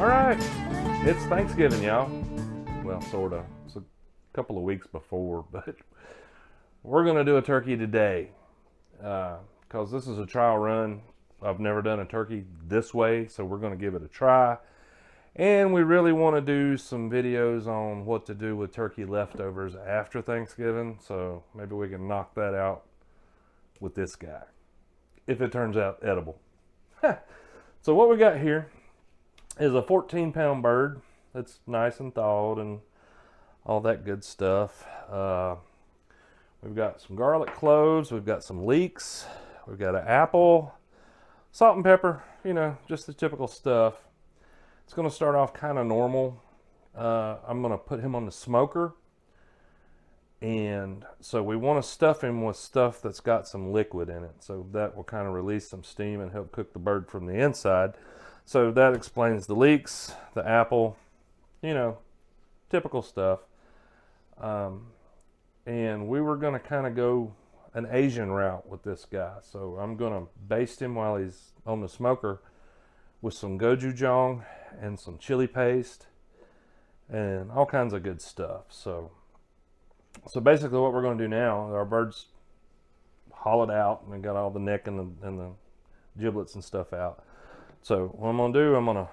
All right, it's Thanksgiving, y'all. Well, sort of. It's a couple of weeks before, but we're going to do a turkey today because this is a trial run. I've never done a turkey this way, so we're going to give it a try. And we really want to do some videos on what to do with turkey leftovers after Thanksgiving, so maybe we can knock that out with this guy, if it turns out edible. So what we got here is a 14-pound bird that's nice and thawed and all that good stuff. We've got some garlic cloves, we've got some leeks, we've got an apple, salt and pepper, you know, just the typical stuff. It's going to start off kind of normal. I'm going to put him on the smoker. And so we want to stuff him with stuff that's got some liquid in it. So that will kind of release some steam and help cook the bird from the inside. So that explains the leeks, the apple, you know, typical stuff. And we were going to kind of go an Asian route with this guy. So I'm going to baste him while he's on the smoker with some gochujang and some chili paste and all kinds of good stuff. So basically what we're going to do now, our bird's hollowed out and we got all the neck and the giblets and stuff out. So what I'm going to do, I'm going to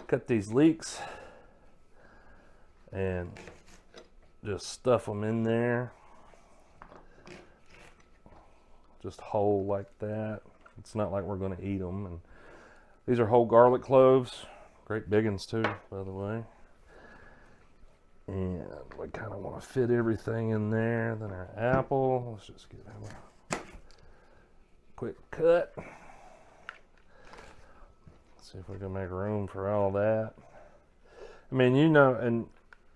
cut these leeks and just stuff them in there. Just whole like that. It's not like we're going to eat them. And these are whole garlic cloves. Great big ones too, by the way. And we kind of want to fit everything in there. Then our apple. Let's just give him a quick cut. See if we can make room for all that. I mean, you know, and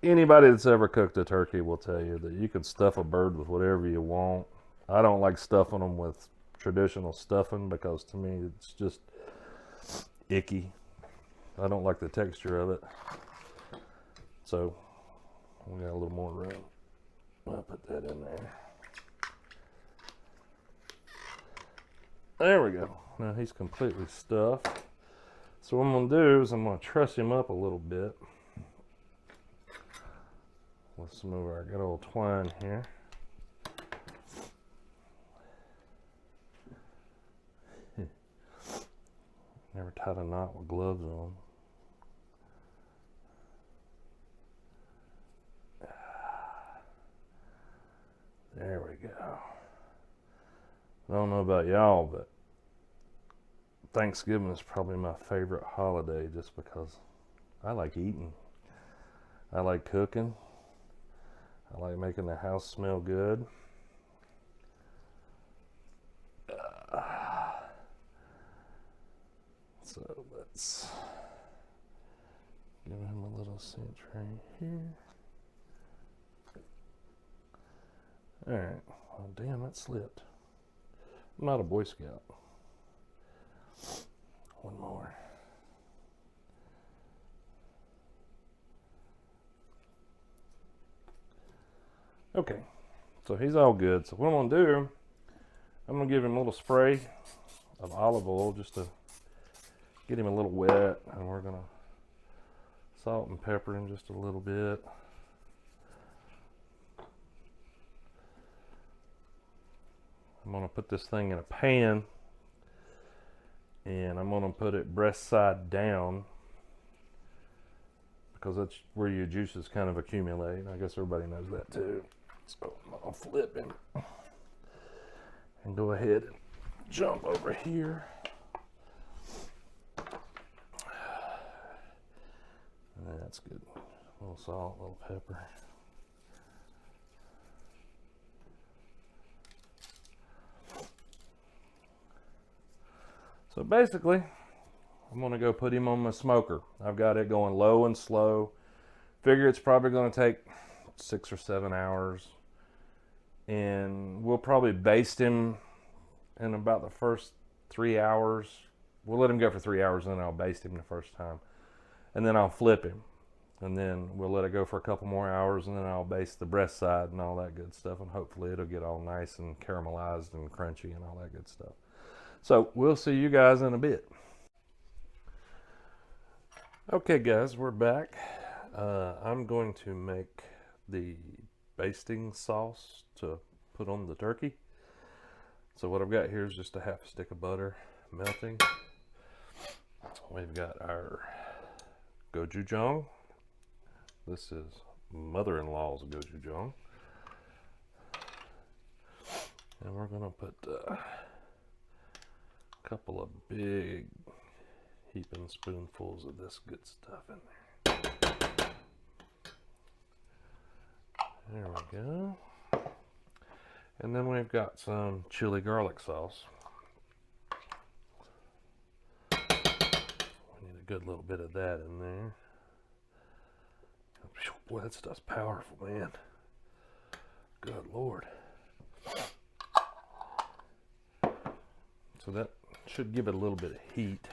anybody that's ever cooked a turkey will tell you that you can stuff a bird with whatever you want. I don't like stuffing them with traditional stuffing because to me it's just icky. I don't like the texture of it. So we got a little more room. I'll put that in there. There we go. Now he's completely stuffed. So what I'm going to do is I'm going to truss him up a little bit with some of our good old twine here. Never tied a knot with gloves on. There we go. I don't know about y'all, but Thanksgiving is probably my favorite holiday just because I like eating. I like cooking. I like making the house smell good. So let's give him a little cinch right here. Alright. Oh, damn, that slipped. I'm not a Boy Scout. One more. Okay. So he's all good. So what I'm going to do, I'm going to give him a little spray of olive oil just to get him a little wet, and we're going to salt and pepper him just a little bit. I'm going to put this thing in a pan, and I'm going to put it breast side down because that's where your juices kind of accumulate. I guess everybody knows that too. So I'll flip him and go ahead and jump over here. That's good. A little salt, a little pepper. So basically, I'm going to go put him on my smoker. I've got it going low and slow. Figure it's probably going to take 6 or 7 hours. And we'll probably baste him in about the first 3 hours. We'll let him go for 3 hours and then I'll baste him the first time. And then I'll flip him. And then we'll let it go for a couple more hours and then I'll baste the breast side and all that good stuff. And hopefully it'll get all nice and caramelized and crunchy and all that good stuff. So we'll see you guys in a bit. Okay, guys, we're back. I'm going to make the basting sauce to put on the turkey. So what I've got here is just a half a stick of butter melting. We've got our gochujang. This is mother-in-law's gochujang. And we're going to put a couple of big heaping spoonfuls of this good stuff in there. There we go. And then we've got some chili garlic sauce. We need a good little bit of that in there. Boy, that stuff's powerful, man. Good Lord. So that should give it a little bit of heat.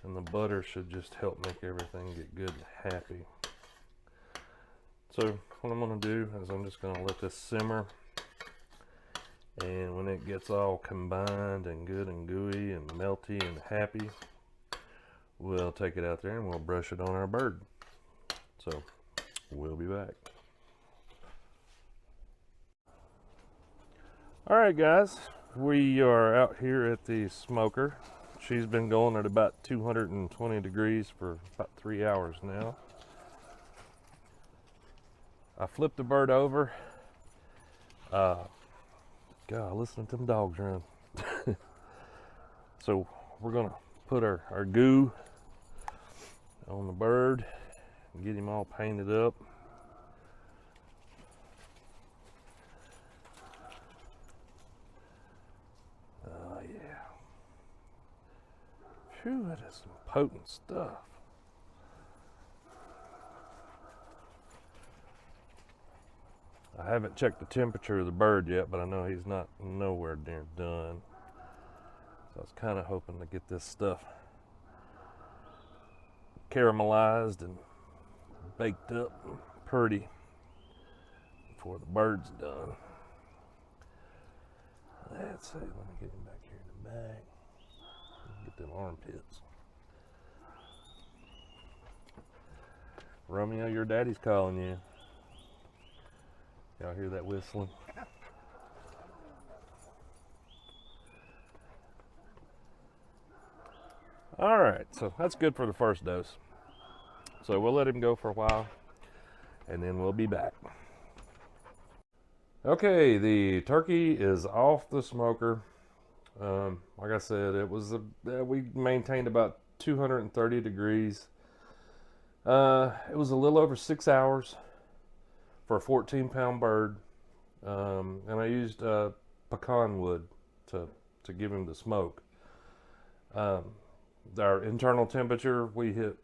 And the butter should just help make everything get good and happy. So what I'm going to do is I'm just going to let this simmer. And when it gets all combined and good and gooey and melty and happy, we'll take it out there and we'll brush it on our bird. So we'll be back. All right, guys, we are out here at the smoker. She's been going at about 220 degrees for about 3 hours now. I flipped the bird over. God, listen to them dogs run. So we're gonna put our goo on the bird and get him all painted up. Oh yeah. Phew, that is some potent stuff. I haven't checked the temperature of the bird yet, but I know he's not nowhere near done. So I was kind of hoping to get this stuff caramelized and baked up and pretty before the bird's done. Let's see, let me get him back here in the back. Get them armpits. Romeo, your daddy's calling you. Y'all hear that whistling? All right, so that's good for the first dose. So we'll let him go for a while, and then we'll be back. Okay, the turkey is off the smoker. Like I said, it was we maintained about 230 degrees. It was a little over 6 hours for a 14-pound bird, and I used pecan wood to give him the smoke. Our internal temperature, we hit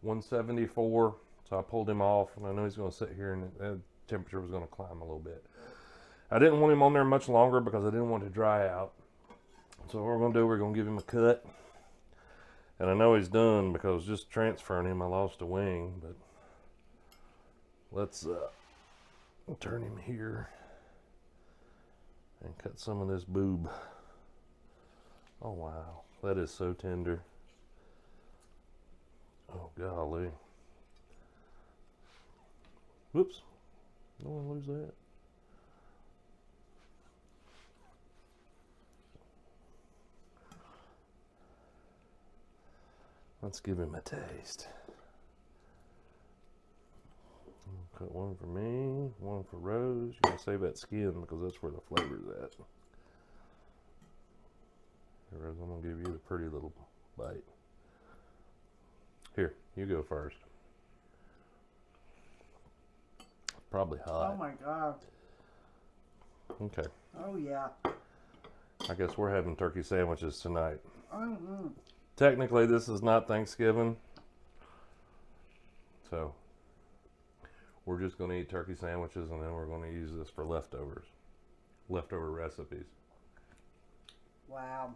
174, so I pulled him off, and I knew he's going to sit here, and the temperature was going to climb a little bit. I didn't want him on there much longer because I didn't want it to dry out. So what we're going to do, we're going to give him a cut. And I know he's done because just transferring him, I lost a wing. But let's turn him here and cut some of this boob. Oh, wow. That is so tender. Oh, golly. Whoops. Don't want to lose that. Let's give him a taste. Cut one for me, one for Rose. You gotta save that skin because that's where the flavor's at. Here, Rose, I'm gonna give you the pretty little bite. Here, you go first. Probably hot. Oh my God. Okay. Oh yeah. I guess we're having turkey sandwiches tonight. Mm-hmm. Technically, this is not Thanksgiving, so we're just going to eat turkey sandwiches, and then we're going to use this for leftovers, leftover recipes. Wow.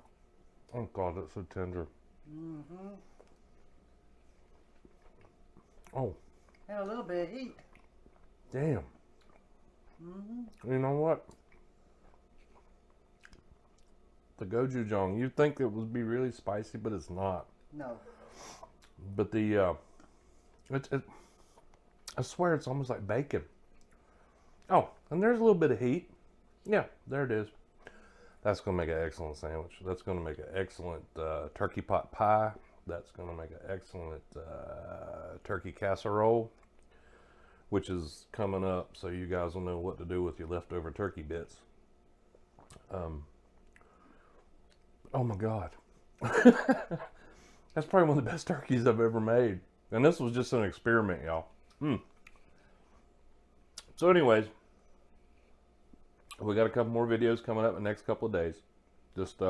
Oh God, that's so tender. Mm-hmm. Oh, And a little bit of heat. damn. Mm-hmm. You know what? The gochujang, you'd think it would be really spicy, but it's not. No. But the I swear it's almost like bacon. Oh, and there's a little bit of heat. Yeah, there it is. That's going to make an excellent sandwich. That's going to make an excellent turkey pot pie. That's going to make an excellent turkey casserole, which is coming up, so you guys will know what to do with your leftover turkey bits. Oh my God. That's probably one of the best turkeys I've ever made. And this was just an experiment, y'all. So anyways, we got a couple more videos coming up in the next couple of days. Just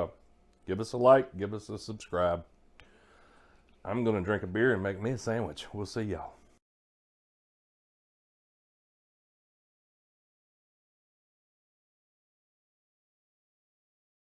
give us a like, give us a subscribe. I'm going to drink a beer and make me a sandwich. We'll see y'all.